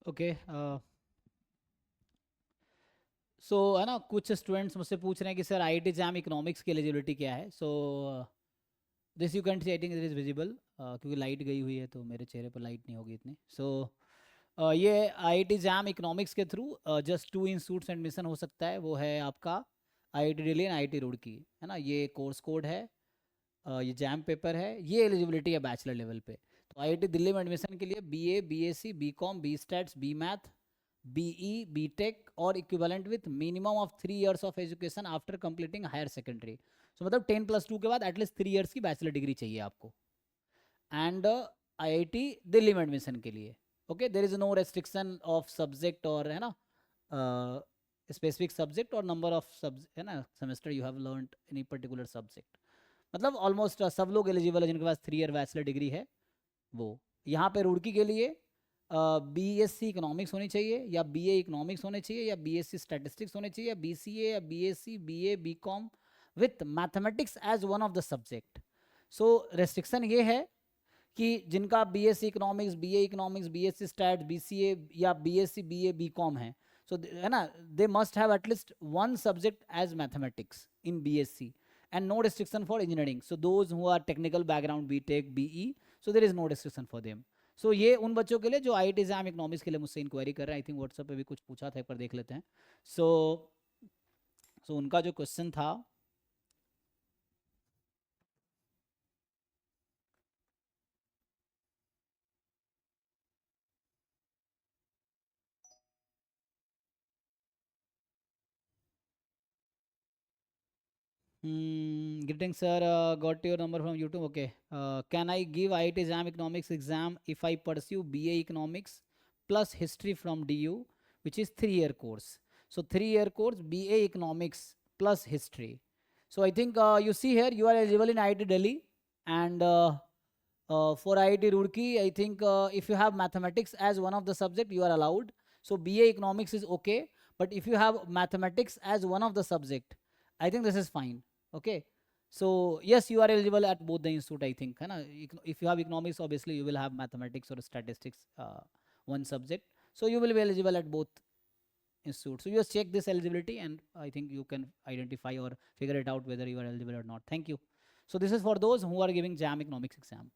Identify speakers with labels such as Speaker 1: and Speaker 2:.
Speaker 1: Okay so है ना, कुछ स्टूडेंट्स मुझसे पूछ रहे हैं कि सर आईआईटी जैम इकोनॉमिक्स की एलिजिबिलिटी क्या है। So this you can see, I think it is visible, क्योंकि लाइट गई हुई है तो मेरे चेहरे पर लाइट नहीं होगी इतनी। सो ये आईआईटी जैम इकोनॉमिक्स के थ्रू जस्ट 2 इंस्टीट्यूट्स एडमिशन हो सकता है। वो है आपका IIT Delhi and IIT Roorkee, है ना। ये कोर्स कोड है, ये जैम पेपर है, ये एलिजिबिलिटी है बैचलर लेवल पे। तो आईआईटी दिल्ली में एडमिशन के लिए BA, BSc, BCom, B stats, B math, BE, BTech और equivalent with minimum of 3 years of education after completing higher secondary. So मतलब 10+2 के बाद एटलीस्ट 3 years की बैचलर डिग्री चाहिए आपको। एंड आईआईटी दिल्ली में एडमिशन के लिए okay, there is no restriction of subject और है ना स्पेसिफिक सब्जेक्ट और नंबर ऑफ है ना semester you have learn any particular subject. मतलब ऑलमोस्ट सब लोग एलिजिबल है जिनके पास 3 year बैचलर डिग्री है वो। यहाँ पे रुड़की के लिए बीएससी इकोनॉमिक्स होनी चाहिए, या बीए इकोनॉमिक्स होने चाहिए, या बीएससी स्टैटिस्टिक्स होने चाहिए, या बीसीए, या BSc, BA, BCom with mathematics as one of the subject. So restriction ये है कि जिनका BSc economics, BA economics, BSc stat, BCA या बीएससी, बीए, बीकॉम है, सो है ना, they must have at least one subject as mathematics in BSc, and no restriction for engineering. So those who are technical background, BTech, BE, so there is no restriction for them. So ये उन बच्चों के लिए जो IIT exam economics के लिए मुझसे inquiry कर रहे हैं। आई थिंक व्हाट्सएप पे भी कुछ पूछा था, एक बार देख लेते हैं। सो उनका जो क्वेश्चन था, greeting sir, got your number from YouTube. Okay, can I give IIT Jam Economics exam if I pursue BA Economics plus History from DU, which is 3 year course? So 3 year course BA Economics plus History. So I think you see here you are eligible in IIT Delhi, and for IIT Roorkee, I think if you have mathematics as one of the subject, you are allowed. So BA Economics is okay, but if you have mathematics as one of the subject, I think this is fine. Okay, so yes, you are eligible at both the institute, I think, है ना। If you have economics, obviously you will have mathematics or statistics, one subject, so you will be eligible at both institutes. So you just check this eligibility, and I think you can identify or figure it out whether you are eligible or not. Thank you. So this is for those who are giving JAM economics exam.